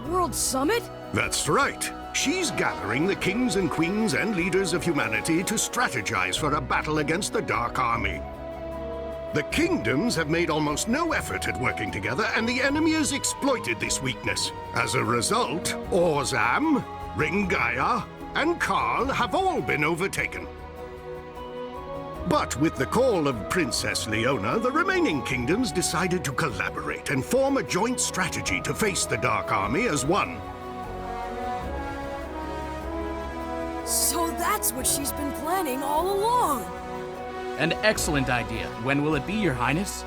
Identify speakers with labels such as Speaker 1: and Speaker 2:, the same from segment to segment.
Speaker 1: World Summit?
Speaker 2: That's right. She's gathering the kings and queens and leaders of humanity to strategize for a battle against the Dark Army. The kingdoms have made almost no effort at working together, and the enemy has exploited this weakness. As a result, Orzam, Ringaya, and Karl have all been overtaken. But with the call of Princess Leona, the remaining kingdoms decided to collaborate and form a joint strategy to face the Dark Army as one.
Speaker 1: So that's what she's been planning all along.
Speaker 3: An excellent idea. When will it be, Your Highness?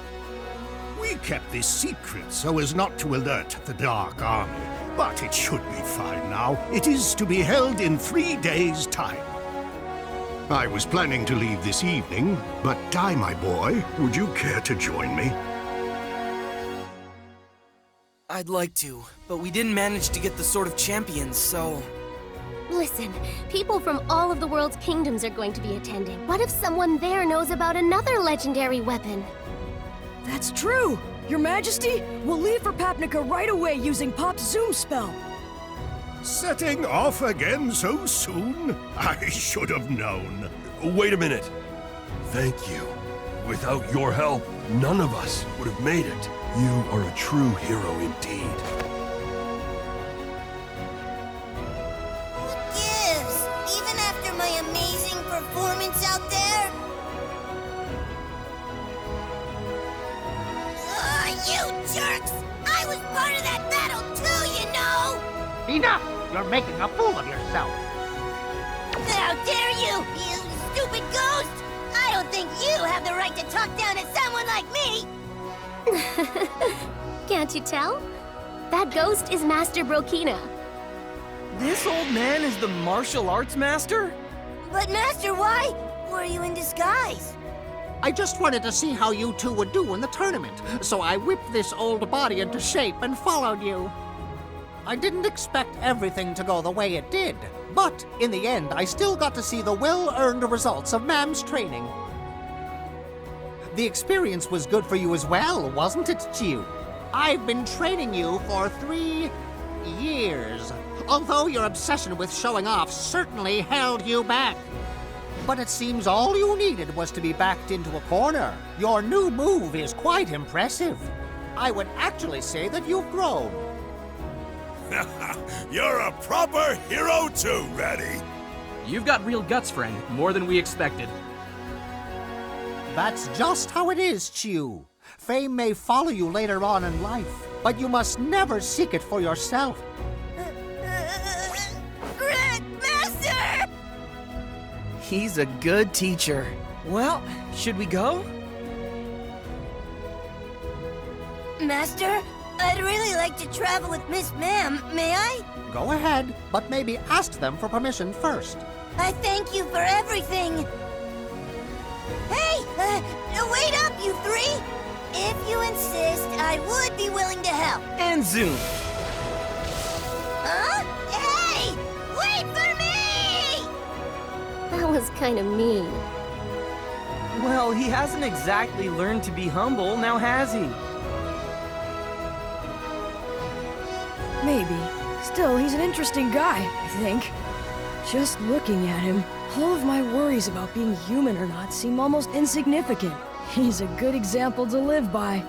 Speaker 2: We kept this secret so as not to alert the Dark Army, but it should be fine now. It is to be held in 3 days' time. I was planning to leave this evening, but Dai, my boy, would you care to join me?
Speaker 4: I'd like to, but we didn't manage to get the Sword of Champions, so...
Speaker 5: Listen, people from all of the world's kingdoms are going to be attending. What if someone there knows about another legendary weapon?
Speaker 1: That's true! Your Majesty, we'll leave for Papnica right away using Pop's Zoom spell.
Speaker 2: Setting off again so soon? I should have known.
Speaker 6: Wait a minute. Thank you. Without your help, none of us would have made it. You are a true hero indeed.
Speaker 7: Who gives? Even after my amazing performance out there? You jerks! I was part of that battle too, you know!
Speaker 8: Enough! You're making a fool of yourself.
Speaker 7: How dare you, you stupid ghost! I don't think you have the right to talk down to someone like me!
Speaker 5: Can't you tell? That ghost is Master Brokina.
Speaker 4: This old man is the martial arts master?
Speaker 7: But Master, why were you in disguise?
Speaker 8: I just wanted to see how you two would do in the tournament, so I whipped this old body into shape and followed you. I didn't expect everything to go the way it did, but in the end, I still got to see the well-earned results of Ma'am's training. The experience was good for you as well, wasn't it, Chiu? I've been training you for 3 years, although your obsession with showing off certainly held you back. But it seems all you needed was to be backed into a corner. Your new move is quite impressive. I would actually say that you've grown.
Speaker 6: You're a proper hero too, Ratty.
Speaker 3: You've got real guts, friend. More than we expected.
Speaker 8: That's just how it is, Chiu. Fame may follow you later on in life, but you must never seek it for yourself.
Speaker 7: Master!
Speaker 4: He's a good teacher. Well, should we go?
Speaker 7: Master, I'd really like to travel with Miss Ma'am, may I?
Speaker 8: Go ahead, but maybe ask them for permission first.
Speaker 7: I thank you for everything. Hey, wait up, you three! If you insist, I would be willing to help.
Speaker 4: And Zoom.
Speaker 7: Huh? Hey! Wait for me!
Speaker 5: That was kind of mean.
Speaker 4: Well, he hasn't exactly learned to be humble, now has he?
Speaker 1: Maybe. Still, he's an interesting guy, I think. Just looking at him, all of my worries about being human or not seem almost insignificant. He's a good example to live by.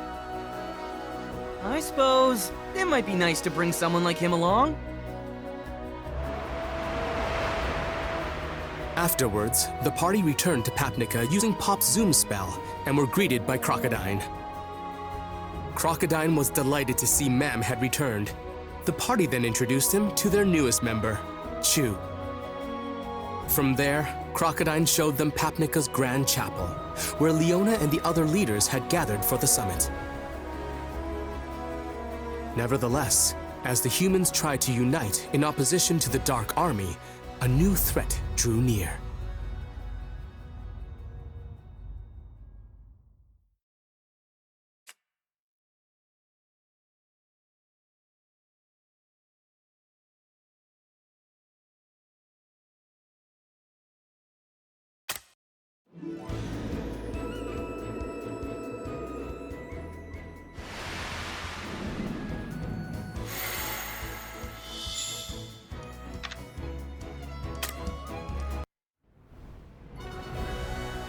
Speaker 4: I suppose it might be nice to bring someone like him along.
Speaker 9: Afterwards, the party returned to Papnica using Pop's Zoom spell and were greeted by Crocodine. Crocodine was delighted to see Ma'am had returned. The party then introduced him to their newest member, Chu. From there, Crocodine showed them Papnica's Grand Chapel, where Leona and the other leaders had gathered for the summit. Nevertheless, as the humans tried to unite in opposition to the Dark Army, a new threat drew near.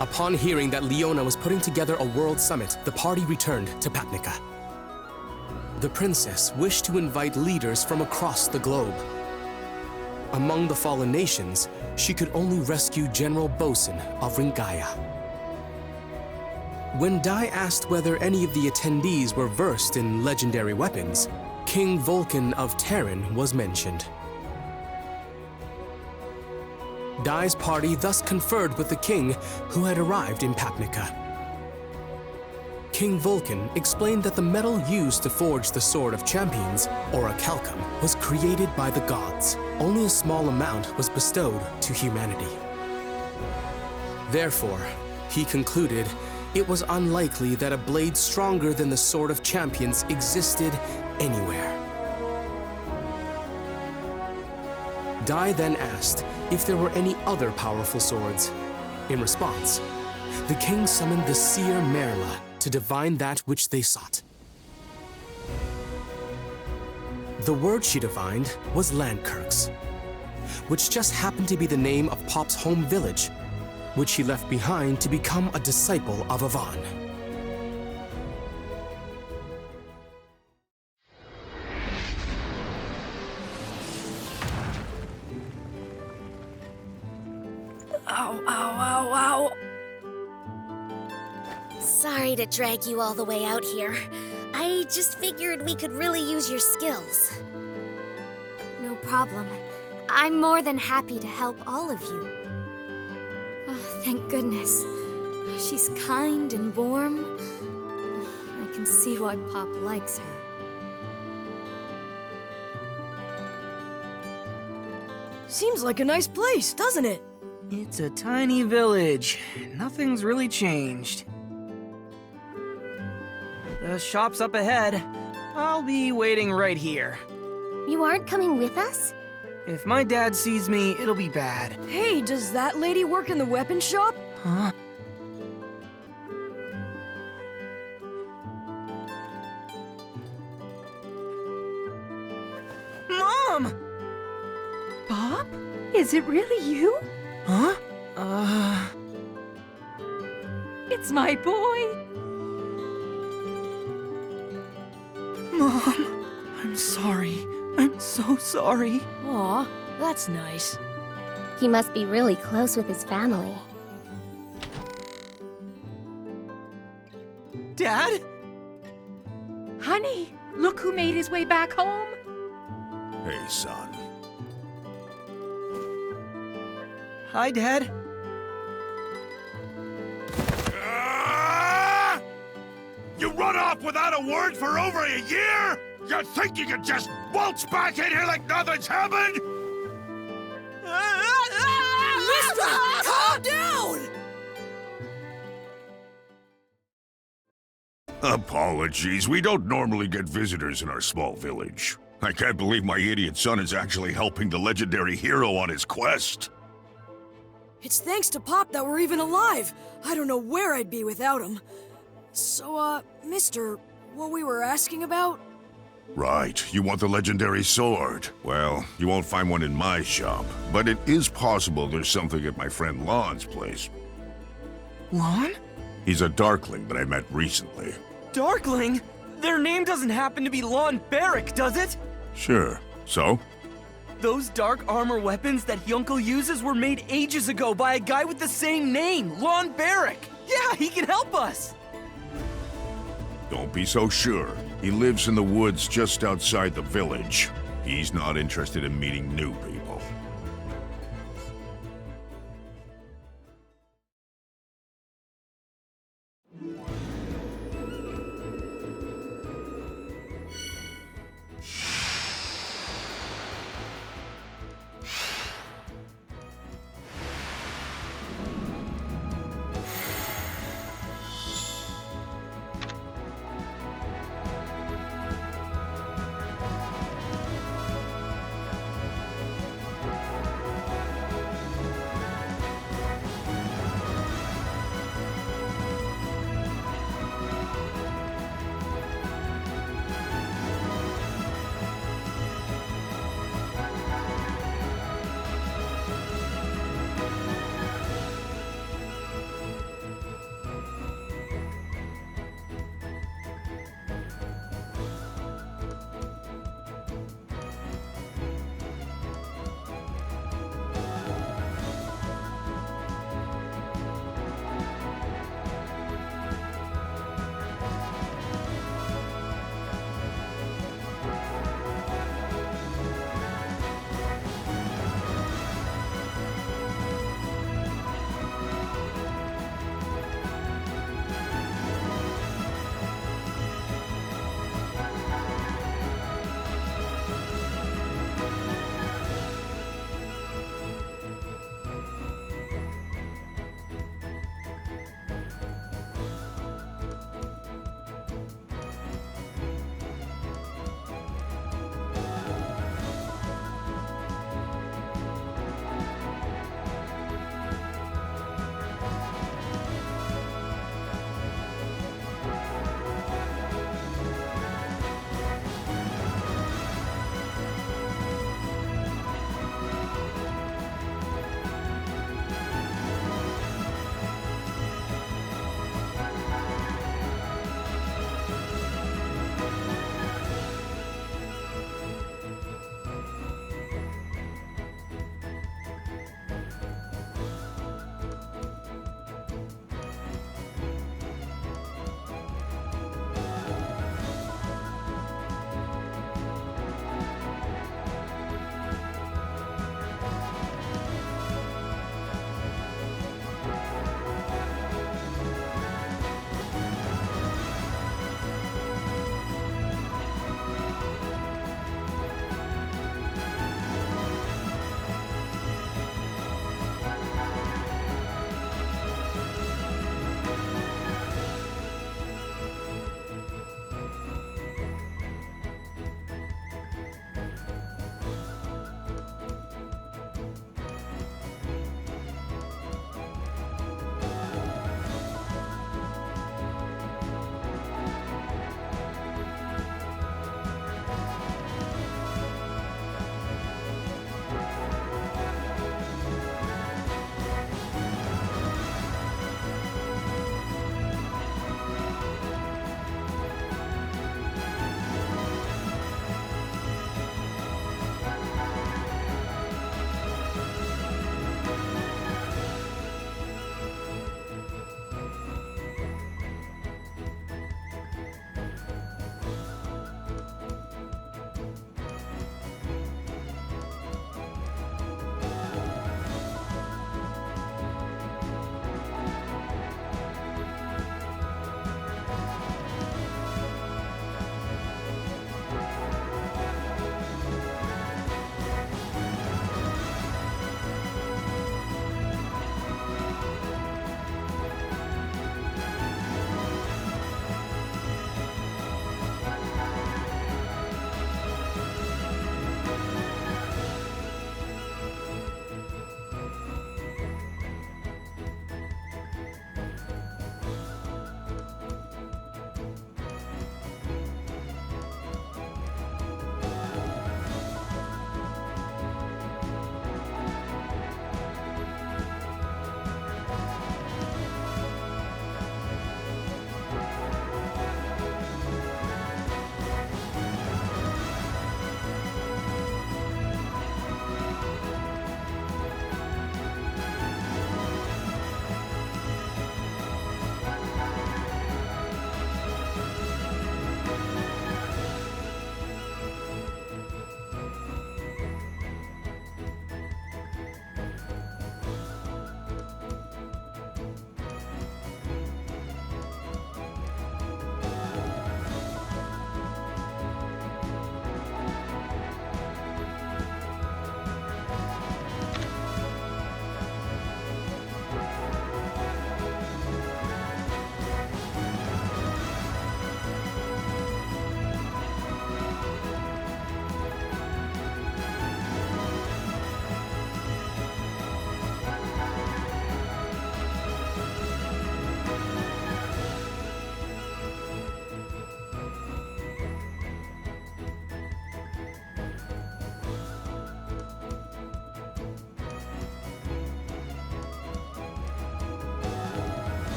Speaker 9: Upon hearing that Leona was putting together a world summit, the party returned to Papnica. The princess wished to invite leaders from across the globe. Among the fallen nations, she could only rescue General Bosun of Ringaya. When Dai asked whether any of the attendees were versed in legendary weapons, King Vulcan of Terran was mentioned. Dai's party thus conferred with the king, who had arrived in Papnica. King Vulcan explained that the metal used to forge the Sword of Champions, or a calcum, was created by the gods. Only a small amount was bestowed to humanity. Therefore, he concluded it was unlikely that a blade stronger than the Sword of Champions existed anywhere. Dai then asked if there were any other powerful swords. In response, the king summoned the seer Merla to divine that which they sought. The word she divined was Landkirks, which just happened to be the name of Pop's home village, which he left behind to become a disciple of Avan.
Speaker 1: Ow, ow, ow, ow.
Speaker 5: Sorry to drag you all the way out here. I just figured we could really use your skills.
Speaker 10: No problem. I'm more than happy to help all of you. Oh, thank goodness. She's kind and warm. I can see why Pop likes her.
Speaker 1: Seems like a nice place, doesn't it?
Speaker 4: It's a tiny village. Nothing's really changed. The shop's up ahead. I'll be waiting right here.
Speaker 5: You aren't coming with us?
Speaker 4: If my dad sees me, it'll be bad.
Speaker 1: Hey, does that lady work in the weapon shop?
Speaker 4: Huh? Mom!
Speaker 11: Bob? Is it really you?
Speaker 4: Huh?
Speaker 11: It's my boy.
Speaker 4: Mom, I'm sorry. I'm so sorry.
Speaker 1: Aw, that's nice.
Speaker 5: He must be really close with his family.
Speaker 4: Dad?
Speaker 11: Honey, look who made his way back home.
Speaker 6: Hey, son.
Speaker 4: Hi, Dad.
Speaker 6: You run off without a word for over a year? You think you can just waltz back in here like nothing's happened?
Speaker 1: Mister, calm down!
Speaker 6: Apologies, we don't normally get visitors in our small village. I can't believe my idiot son is actually helping the legendary hero on his quest.
Speaker 1: It's thanks to Pop that we're even alive. I don't know where I'd be without him. So, mister, what we were asking about?
Speaker 6: Right, you want the legendary sword. Well, you won't find one in my shop, but it is possible there's something at my friend Lon's place.
Speaker 4: Lon?
Speaker 6: He's a Darkling that I met recently.
Speaker 4: Darkling? Their name doesn't happen to be Lon Barrick, does it?
Speaker 6: Sure. So?
Speaker 4: Those dark armor weapons that Yunkel uses were made ages ago by a guy with the same name, Lon Barrick. Yeah, he can help us.
Speaker 6: Don't be so sure. He lives in the woods just outside the village. He's not interested in meeting new people.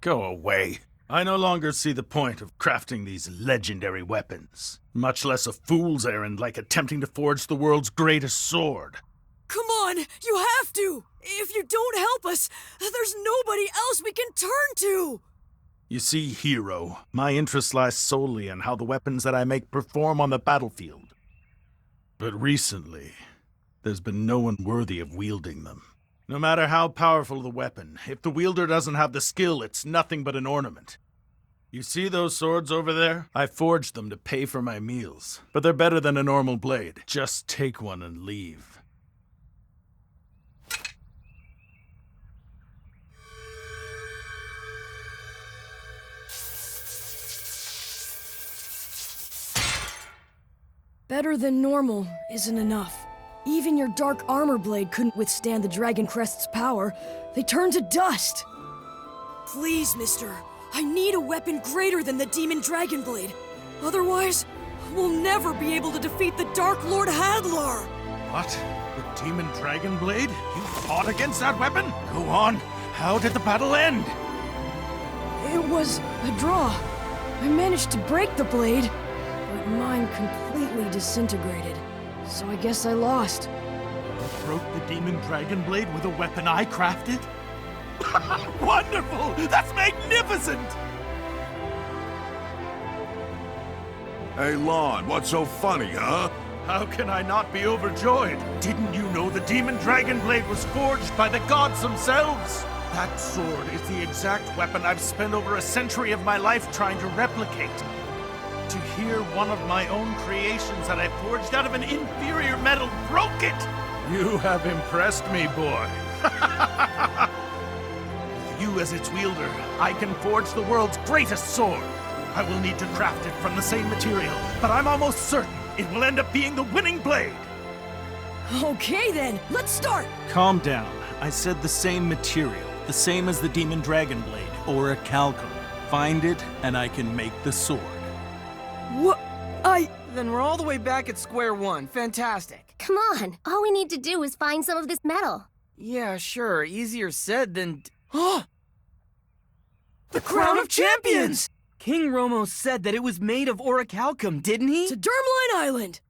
Speaker 12: Go away. I no longer see the point of crafting these legendary weapons, much less a fool's errand like attempting to forge the world's greatest sword.
Speaker 1: Come on, you have to! If you don't help us, there's nobody else we can turn to!
Speaker 12: You see, hero, my interest lies solely in how the weapons that I make perform on the battlefield. But recently, there's been no one worthy of wielding them. No matter how powerful the weapon, if the wielder doesn't have the skill, it's nothing but an ornament. You see those swords over there? I forged them to pay for my meals, but they're better than a normal blade. Just take one and leave.
Speaker 1: Better than normal isn't enough. Even your dark armor blade couldn't withstand the Dragon Crest's power. They turned to dust. Please, mister. I need a weapon greater than the Demon Dragon Blade. Otherwise, we'll never be able to defeat the Dark Lord Hadlar.
Speaker 12: What? The Demon Dragon Blade? You fought against that weapon? Go on. How did the battle end?
Speaker 1: It was a draw. I managed to break the blade, but mine completely disintegrated. So I guess I lost.
Speaker 12: You broke the Demon Dragon Blade with a weapon I crafted? Wonderful! That's magnificent!
Speaker 6: Hey, Lon, what's so funny, huh?
Speaker 12: How can I not be overjoyed? Didn't you know the Demon Dragon Blade was forged by the gods themselves? That sword is the exact weapon I've spent over a century of my life trying to replicate. To hear one of my own creations that I forged out of an inferior metal broke it! You have impressed me, boy. With you as its wielder, I can forge the world's greatest sword. I will need to craft it from the same material, but I'm almost certain it will end up being the winning blade.
Speaker 1: Okay then, let's start!
Speaker 12: Calm down. I said the same material, the same as the Demon Dragon Blade, or a calcum. Find it, and I can make the sword.
Speaker 1: What?
Speaker 4: Then we're all the way back at square one. Fantastic.
Speaker 5: Come on, all we need to do is find some of this metal.
Speaker 4: Yeah, sure. Easier said than... Oh! The Crown of Champions! King Romo said that it was made of orichalcum, didn't he?
Speaker 1: To Dermline Island!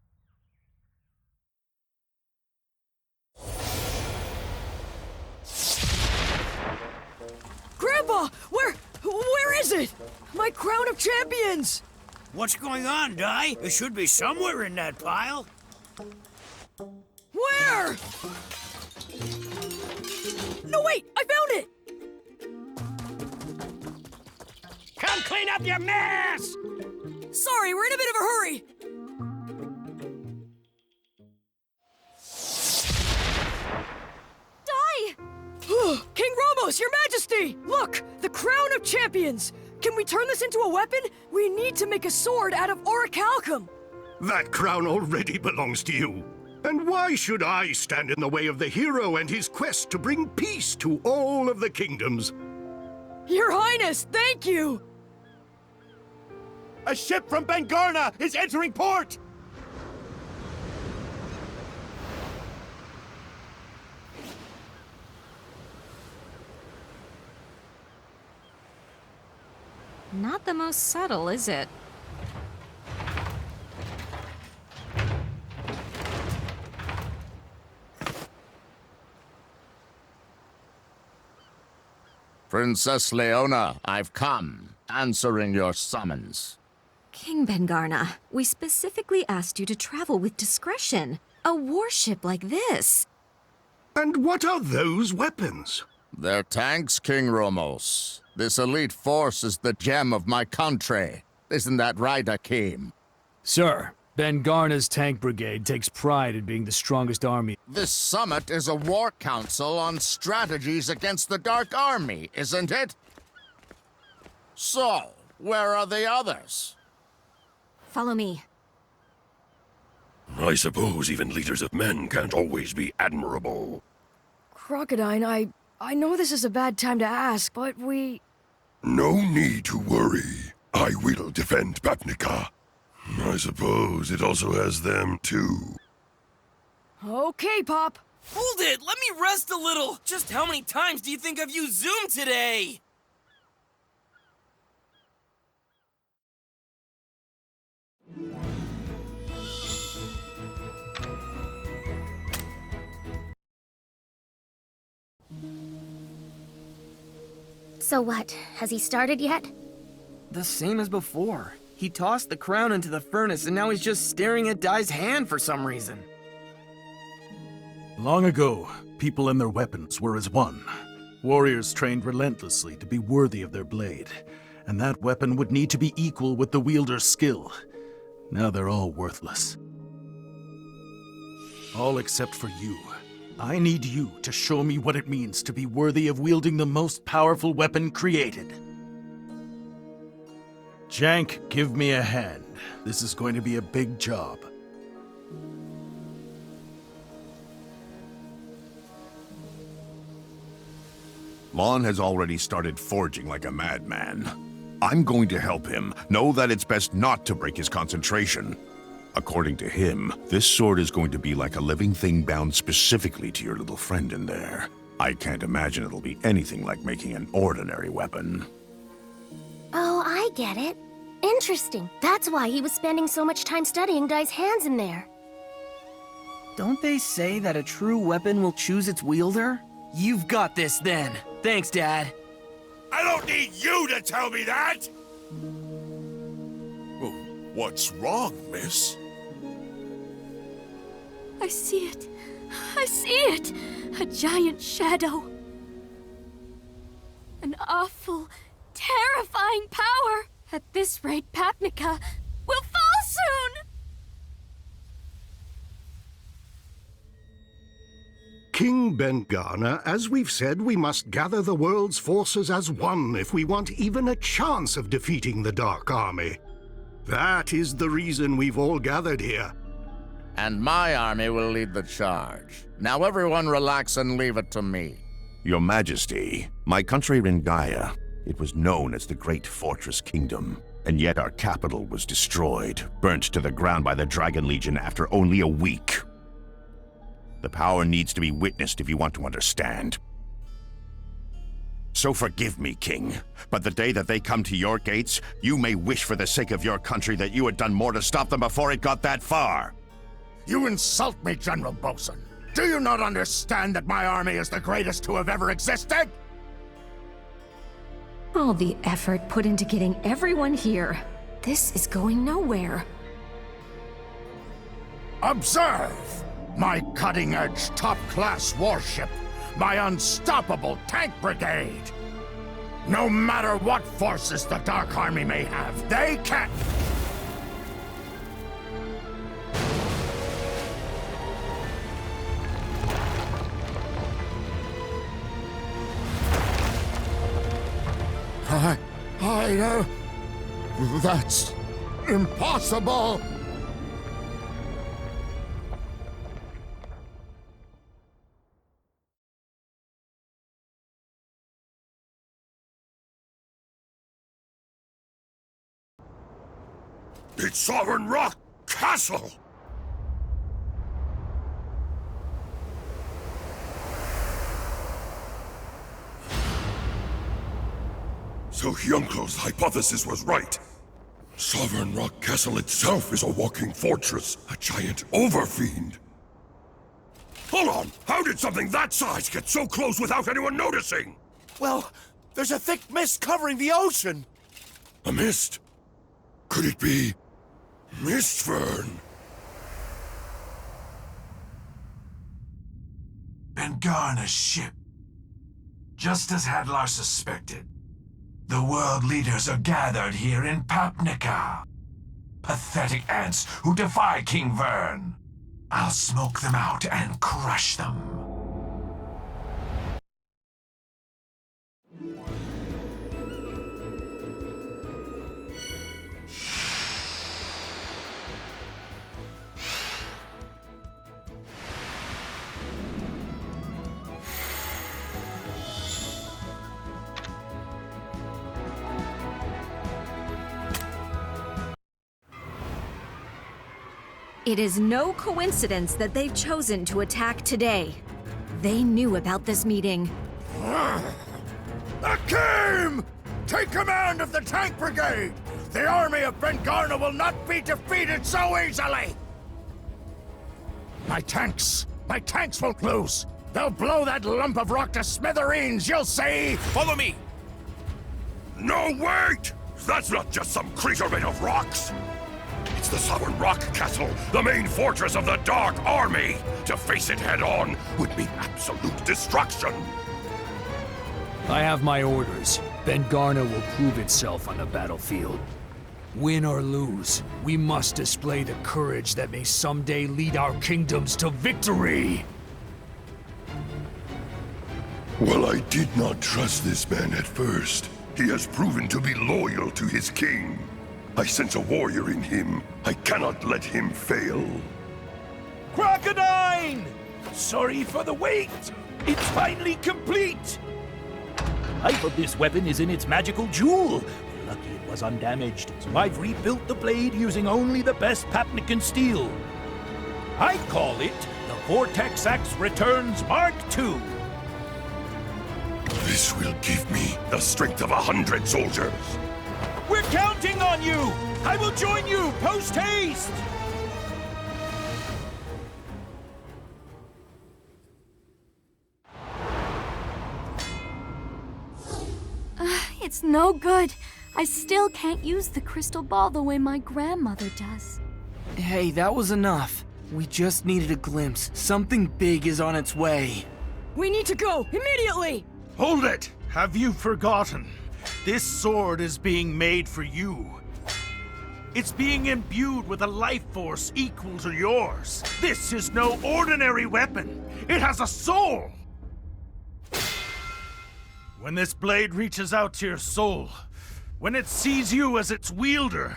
Speaker 1: Grandpa! Where is it? My Crown of Champions!
Speaker 13: What's going on, Di? It should be somewhere in that pile.
Speaker 1: Where? No, wait! I found it!
Speaker 13: Come clean up your mess!
Speaker 1: Sorry, we're in a bit of a hurry.
Speaker 10: Die!
Speaker 1: King Romos, your majesty! Look, the Crown of Champions! Can we turn this into a weapon? We need to make a sword out of orichalcum.
Speaker 2: That crown already belongs to you. And why should I stand in the way of the hero and his quest to bring peace to all of the kingdoms?
Speaker 1: Your Highness, thank you!
Speaker 12: A ship from Bengarna is entering port!
Speaker 10: Not the most subtle, is it?
Speaker 14: Princess Leona, I've come, answering your summons.
Speaker 15: King Bengarna, we specifically asked you to travel with discretion. A warship like this.
Speaker 2: And what are those weapons?
Speaker 14: They're tanks, King Romos. This elite force is the gem of my country. Isn't that right, Akeem?
Speaker 16: Sir, Bengarna's tank brigade takes pride in being the strongest army.
Speaker 14: This summit is a war council on strategies against the Dark Army, isn't it? So, where are the others?
Speaker 15: Follow me.
Speaker 6: I suppose even leaders of men can't always be admirable.
Speaker 1: Crocodine, I know this is a bad time to ask, but we...
Speaker 6: No need to worry. I will defend Papnica. I suppose it also has them, too.
Speaker 1: Okay, Pop.
Speaker 4: Hold it! Let me rest a little! Just how many times do you think I've used Zoom today?
Speaker 5: So what? Has he started yet?
Speaker 4: The same as before. He tossed the crown into the furnace and now he's just staring at Dai's hand for some reason.
Speaker 12: Long ago, people and their weapons were as one. Warriors trained relentlessly to be worthy of their blade, and that weapon would need to be equal with the wielder's skill. Now they're all worthless. All except for you. I need you to show me what it means to be worthy of wielding the most powerful weapon created. Jank, give me a hand. This is going to be a big job.
Speaker 17: Lon has already started forging like a madman. I'm going to help him. Know that it's best not to break his concentration. According to him, this sword is going to be like a living thing bound specifically to your little friend in there. I can't imagine it'll be anything like making an ordinary weapon.
Speaker 5: Oh, I get it. Interesting. That's why he was spending so much time studying Dai's hands in there.
Speaker 4: Don't they say that a true weapon will choose its wielder? You've got this then. Thanks, Dad.
Speaker 6: I don't need you to tell me that! Oh, what's wrong, miss?
Speaker 10: I see it. I see it! A giant shadow. An awful, terrifying power. At this rate, Papnica will fall soon!
Speaker 2: King Ben-Garner, as we've said, we must gather the world's forces as one if we want even a chance of defeating the Dark Army. That is the reason we've all gathered here.
Speaker 14: And my army will lead the charge. Now everyone relax and leave it to me.
Speaker 17: Your Majesty, my country Ringaya, it was known as the Great Fortress Kingdom, and yet our capital was destroyed, burnt to the ground by the Dragon Legion after only a week. The power needs to be witnessed if you want to understand. So forgive me, King, but the day that they come to your gates, you may wish for the sake of your country that you had done more to stop them before it got that far.
Speaker 14: You insult me, General Bosun. Do you not understand that my army is the greatest to have ever existed?
Speaker 15: All the effort put into getting everyone here. This is going nowhere.
Speaker 14: Observe! My cutting-edge, top-class warship. My unstoppable tank brigade. No matter what forces the Dark Army may have, they can't... That's impossible!
Speaker 6: It's Sovereign Rock Castle! So Hyuncle's hypothesis was right. Sovereign Rock Castle itself is a walking fortress, a giant overfiend. Hold on! How did something that size get so close without anyone noticing?
Speaker 13: Well, there's a thick mist covering the ocean.
Speaker 6: A mist? Could it be... Mistfern?
Speaker 18: Ben-Garner's ship. Just as Hadlar suspected. The world leaders are gathered here in Papnica. Pathetic ants who defy King Vern. I'll smoke them out and crush them.
Speaker 15: It is no coincidence that they've chosen to attack today. They knew about this meeting.
Speaker 14: Akim! Take command of the tank brigade! The army of Ben-Garner will not be defeated so easily! My tanks won't lose! They'll blow that lump of rock to smithereens, you'll see!
Speaker 13: Follow me!
Speaker 6: No, wait! That's not just some creature made of rocks! It's the Sovereign Rock Castle, the main fortress of the Dark Army! To face it head-on would mean absolute destruction!
Speaker 16: I have my orders. Bengarna will prove itself on the battlefield. Win or lose, we must display the courage that may someday lead our kingdoms to victory!
Speaker 6: Well, I did not trust this man at first. He has proven to be loyal to his king. I sense a warrior in him. I cannot let him fail.
Speaker 13: Crocodile! Sorry for the wait! It's finally complete! Half of this weapon is in its magical jewel. We're lucky it was undamaged, so I've rebuilt the blade using only the best Papnican steel. I call it the Vortex Axe Returns Mark II.
Speaker 6: This will give me the strength of 100 soldiers.
Speaker 13: We're counting on you! I will join you post-haste!
Speaker 10: It's no good. I still can't use the crystal ball the way my grandmother does.
Speaker 4: Hey, that was enough. We just needed a glimpse. Something big is on its way.
Speaker 1: We need to go, immediately!
Speaker 12: Hold it! Have you forgotten? This sword is being made for you. It's being imbued with a life force equal to yours. This is no ordinary weapon. It has a soul! When this blade reaches out to your soul, when it sees you as its wielder,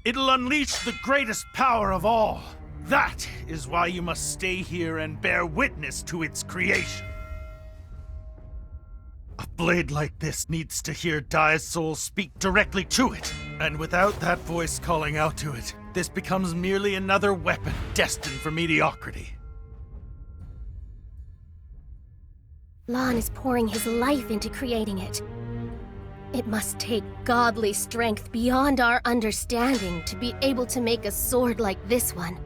Speaker 12: it'll unleash the greatest power of all. That is why you must stay here and bear witness to its creation. A blade like this needs to hear Dai's soul speak directly to it. And without that voice calling out to it, this becomes merely another weapon destined for mediocrity.
Speaker 5: Lon is pouring his life into creating it. It must take godly strength beyond our understanding to be able to make a sword like this one.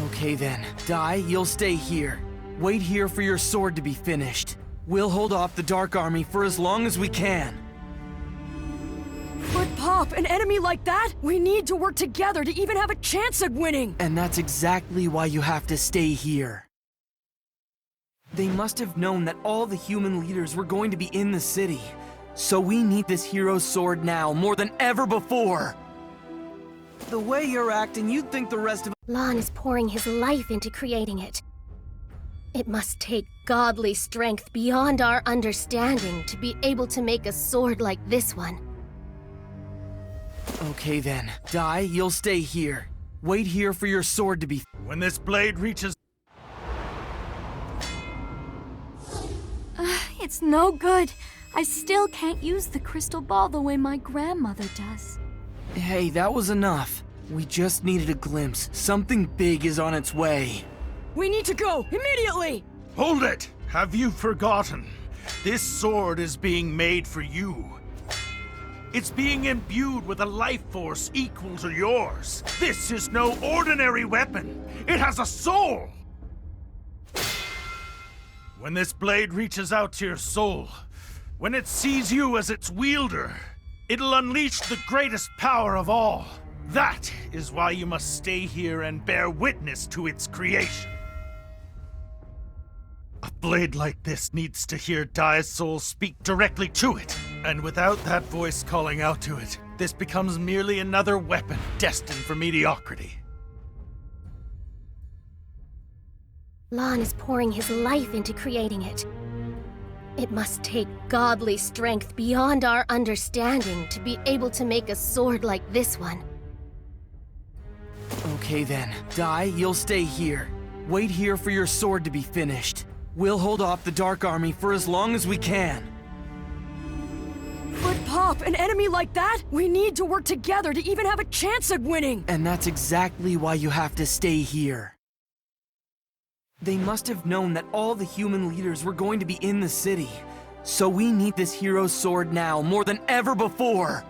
Speaker 4: Okay then. Dai, you'll stay here. Wait here for your sword to be finished. We'll hold off the Dark Army for as long as we can.
Speaker 1: But Pop, an enemy like that? We need to work together to even have a chance at winning!
Speaker 4: And that's exactly why you have to stay here. They must have known that all the human leaders were going to be in the city. So we need this hero's sword now, more than ever before! The way you're acting, you'd think the rest of—
Speaker 5: Lon is pouring his life into creating it. It must take godly strength beyond our understanding to be able to make a sword like this one.
Speaker 4: Okay then. Dai, you'll stay here. Wait here for your sword to be—
Speaker 12: When this blade reaches—
Speaker 10: It's no good. I still can't use the crystal ball the way my grandmother does.
Speaker 4: Hey, that was enough. We just needed a glimpse. Something big is on its way.
Speaker 1: We need to go, immediately!
Speaker 12: Hold it! Have you forgotten? This sword is being made for you. It's being imbued with a life force equal to yours. This is no ordinary weapon. It has a soul! When this blade reaches out to your soul, when it sees you as its wielder, it'll unleash the greatest power of all. That is why you must stay here and bear witness to its creation. A blade like this needs to hear Dai's soul speak directly to it. And without that voice calling out to it, this becomes merely another weapon destined for mediocrity.
Speaker 5: Lon is pouring his life into creating it. It must take godly strength beyond our understanding to be able to make a sword like this one.
Speaker 4: Okay then. Dai, you'll stay here. Wait here for your sword to be finished. We'll hold off the Dark Army for as long as we can.
Speaker 1: But Pop, an enemy like that? We need to work together to even have a chance at winning!
Speaker 4: And that's exactly why you have to stay here. They must have known that all the human leaders were going to be in the city. So we need this hero's sword now, more than ever before!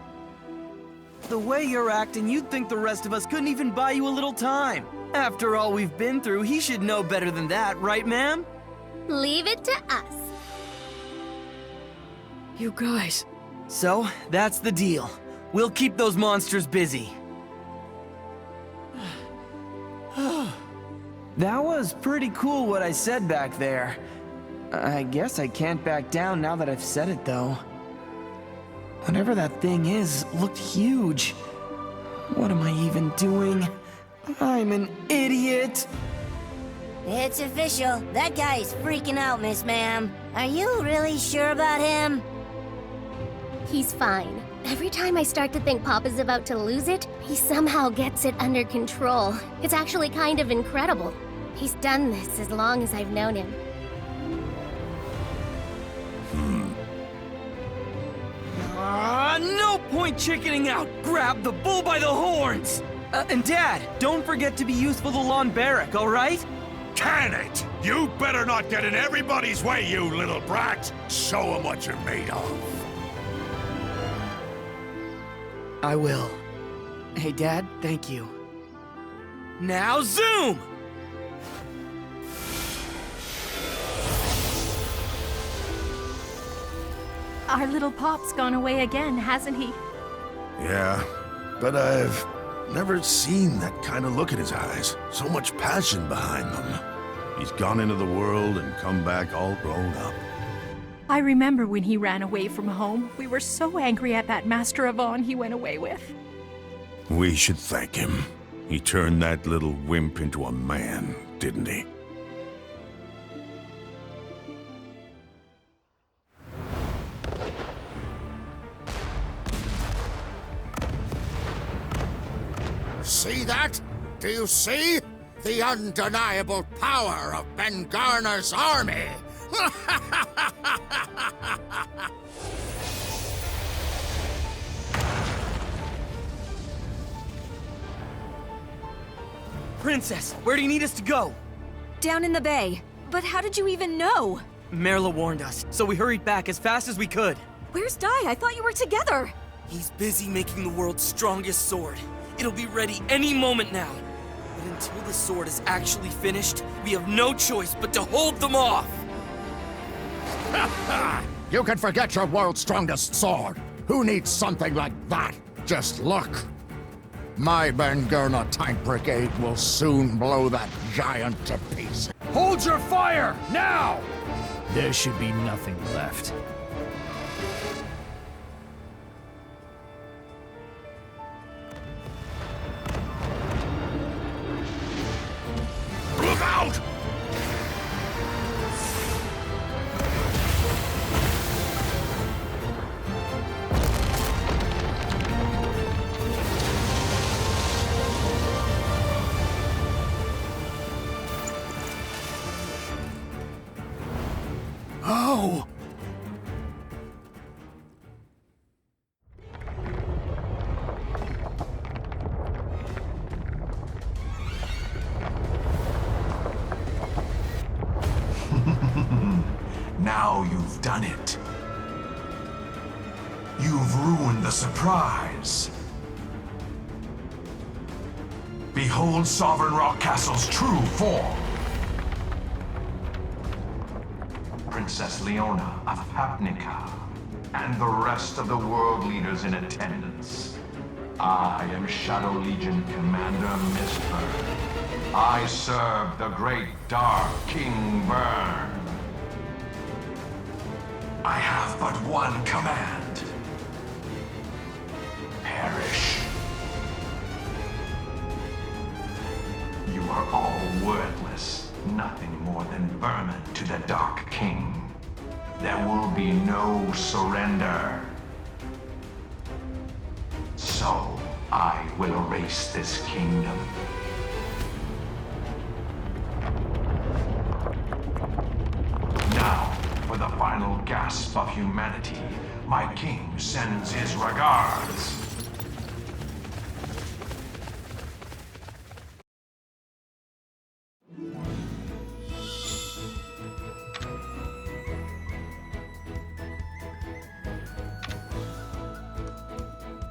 Speaker 4: The way you're acting, you'd think the rest of us couldn't even buy you a little time. After all we've been through, he should know better than that, right, ma'am?
Speaker 5: Leave it to us.
Speaker 1: You guys...
Speaker 4: So, that's the deal. We'll keep those monsters busy. That was pretty cool what I said back there. I guess I can't back down now that I've said it, though. Whatever that thing is, looked huge. What am I even doing? I'm an idiot!
Speaker 7: It's official. That guy is freaking out, Miss Ma'am. Are you really sure about him?
Speaker 5: He's fine. Every time I start to think Papa's about to lose it, he somehow gets it under control. It's actually kind of incredible. He's done this as long as I've known him.
Speaker 4: No point chickening out! Grab the bull by the horns! And Dad, don't forget to be useful to Lon Barrack, alright?
Speaker 14: Can it? You better not get in everybody's way, you little brat! Show 'em what you're made of.
Speaker 4: I will. Hey, Dad, thank you. Now zoom!
Speaker 11: Our little Pop's gone away again, hasn't he?
Speaker 17: Yeah, but I've never seen that kind of look in his eyes. So much passion behind them. He's gone into the world and come back all grown up.
Speaker 11: I remember when he ran away from home. We were so angry at that Master of On he went away with.
Speaker 17: We should thank him. He turned that little wimp into a man, didn't he?
Speaker 14: See that? Do you see? The undeniable power of Ben Garner's army!
Speaker 4: Princess, where do you need us to go?
Speaker 15: Down in the bay. But how did you even know?
Speaker 4: Merla warned us, so we hurried back as fast as we could.
Speaker 15: Where's Dai? I thought you were together.
Speaker 4: He's busy making the world's strongest sword. It'll be ready any moment now. But until the sword is actually finished, we have no choice but to hold them off!
Speaker 14: You can forget your world's strongest sword. Who needs something like that? Just look. My Ben-Gurna tank brigade will soon blow that giant to pieces.
Speaker 16: Hold your fire, now! There should be nothing left.
Speaker 14: Look out!
Speaker 4: Oh!
Speaker 18: Now you've done it. You've ruined the surprise. Behold Sovereign Rock Castle's true form. Princess Leona of Papnica, and the rest of the world leaders in attendance. I am Shadow Legion Commander Mistburn. I serve the great Dark King Burn. I have but one command. Perish. You are all worthless, nothing more than vermin to the Dark King. There will be no surrender. So, I will erase this kingdom. Now, for the final gasp of humanity, my king sends his regards.